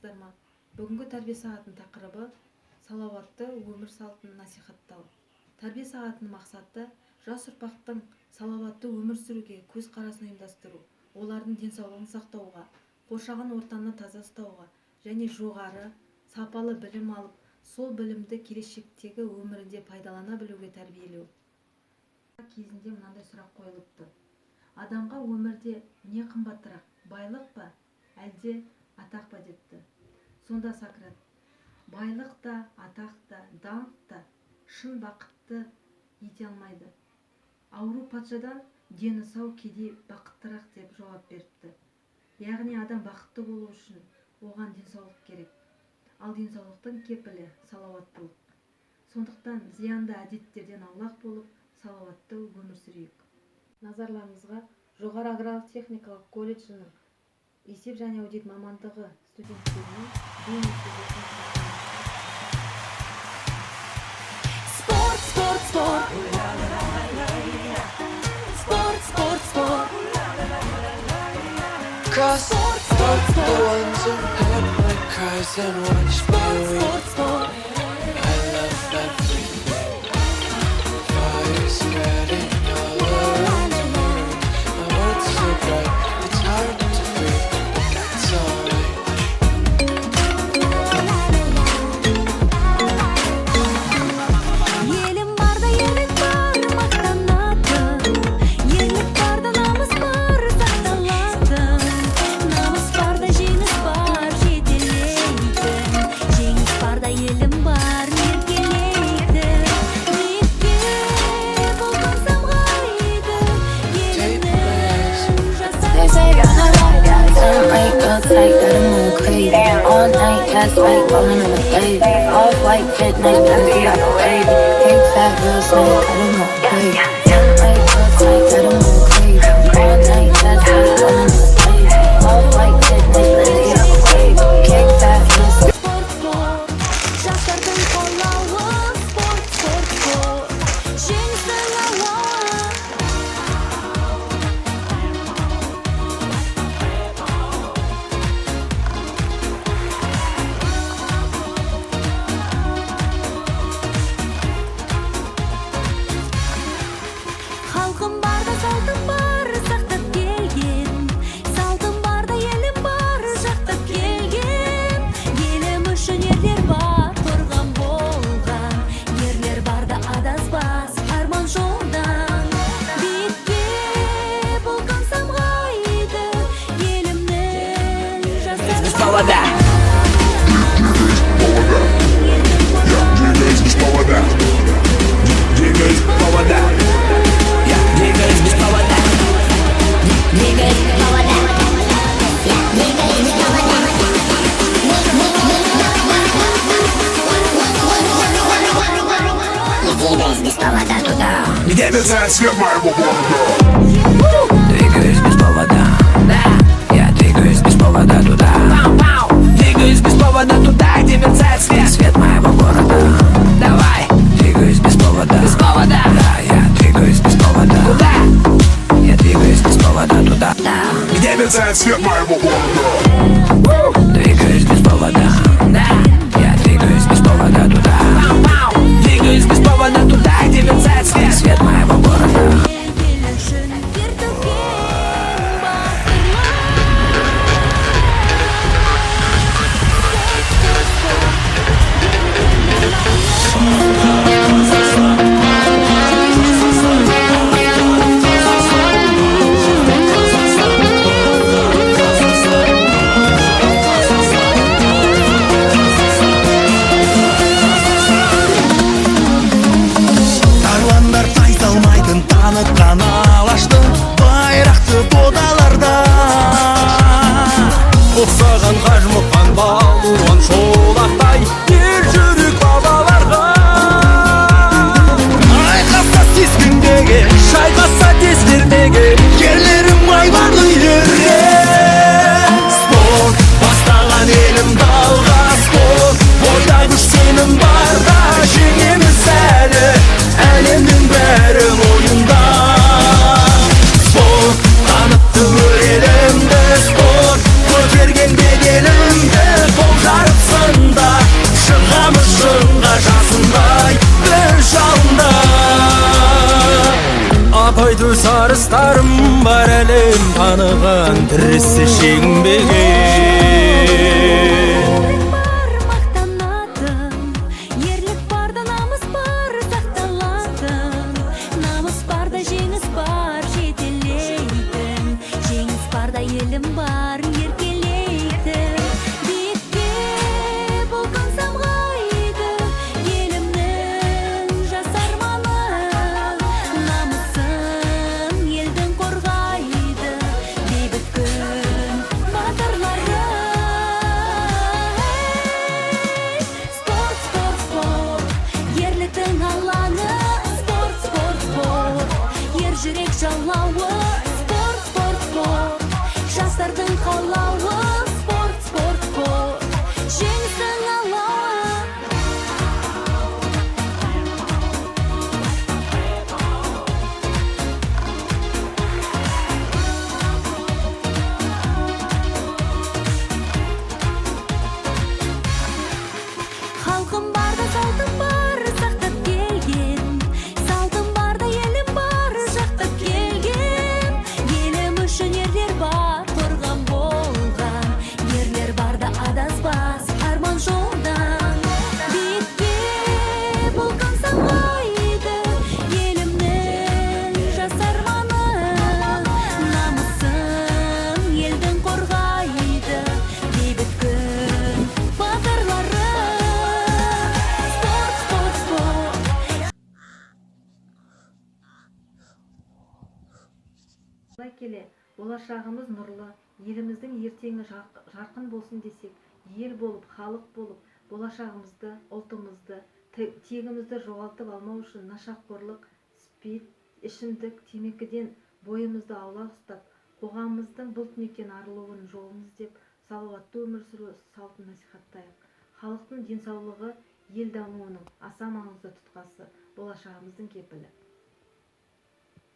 саламатсыздар ма? Бүгінгі тәрбие сағатының тақырыбы салауатты өмір салтын насихаттау. Тәрбие сағатының мақсаты жас ұрпақтың салауатты өмір сүруге көзқарасын ұйымдастыру, олардың денсаулығын сақтауға, қоршаған ортаны таза ұстауға және жоғары сапалы білім алып, сол білімді келешектегі өмірінде пайдалана білуге тәрбиелеу. Кезінде мынандай сұрақ қойылыпты: адамға өмірде не қымбатырақ, байлық па, әлде атақ па депті. Сонда Сократ: байлық та, атақ та, даңқ та шын бақытты ете алмайды. Ауру патшадан дені сау кедей бақыттырақ деп жауап беріпті. Яғни адам бақытты болу үшін оған денсаулық керек. Ал денсаулықтың кепілі салауаттылық. Сондықтан зиянды әдеттерден аулақ болып, салауатты өмір сүрейік. Назарларыңызға жоғары аграрлық техникалық колледжінің есеп және аудит мамандығы студенттерінің Спорт, спорт, спорт. Спорт, спорт, спорт. Cause fuck the ones who heard my cries and watched me weep. Sport, I love everything. Fire spreading all around the room. My world's so bright, it's hard to breathe. That's alright. Yelim barda yelik var, maqtanatın. Yelik barda namus var, saqtalatın. Namus barda jеңіс бар, жетелейтін. Жеңіс барда елім бар, меркелейтін. Биікке болған самғайды, елімнің жасайды. They say I'm alright, yeah, I'm like a tight, got 'em all crazy. All night, that's like falling on the baby. Off white fit, nice, baby, I know baby. Big fat, real slim, got 'em all crazy. I'm like a tight, got 'em all crazy. All night, that's like falling on the baby. Off white fit, nice, baby, I know baby. Big fat, real slim. Спорт, спорт, жастардың қолауы. Спорт, спорт, спорт, жеңістің ауы. Халқым барда салтым бар, сақтап келген. Салтым барда елім бар, жақтап келген. Елім үшін ерлер бар, қорған болған. Ерлер барда адаспас, арман жолдан. Биікке болған самғайды, елімнің жастары. Без повода. Двигаюсь без повода. Я двигаюсь без повода. Двигаюсь без повода. Я двигаюсь без повода. Я двигаюсь без повода туда, где мерцает свет моего города. Двигаюсь без повода. Да, я двигаюсь без повода туда. Двигаюсь без повода туда, где мерцает свет моего города. Давай, двигаюсь без повода. Без повода. Да, я двигаюсь без повода. Куда? Я двигаюсь без повода туда. Да. Где мерцает свет моего города. Двигаюсь без повода. Да, я двигаюсь без повода туда. Двигаюсь без повода туда, где мерцает свет моего города. Ел үшін ер төккен батырлар. жастарым бар әлем таныған тірісі шеңбеген. бар мақтанатын, ерлік барда намыс бар сақталатын, намыс барда жеңіс бар жетелейтін, жеңіс барда елім бар еркелейтін. Биікке бұлқын самғайды елімнің жас арманы, намысын елдің қорғайды бейбіт күн батырлары. Спорт, спорт, спорт, ерліктің алаңы. Спорт, спорт, спорт, ер жүрек жалауы. Спорт, спорт, спорт, жастардың қалауы. Спорт, спорт, спорт, жеңістің алаңы. Халқым барда салтым бар сақтап келген, салтым барда елім бар жақтап келген. Елім үшін ерлер бар қорған болған, ерлер барда адаспас арман жолдан. Биікке бұлқын самғайды елімнің жас арманы, намысын елдің қорғайды бейбіт күн батырлары. Спорт, спорт, спорт. Олай келе, болашағымыз нұрлы, еліміздің ертеңі жарқын болсын десек, ел болып, халық болып, болашағымызды, ұлтымызды, тегімізді жоғалтып алмау үшін нашақорлық, спид, ішімдік, темекіден бойымызды аулақ ұстап, қоғамымыздың бұл түнектен арылуын жолын іздеп, салауатты өмір сүру салтын насихаттайық. Халықтың денсаулығы ел дамуының аса маңызды тұтқасы, болашағымыздың кепілі.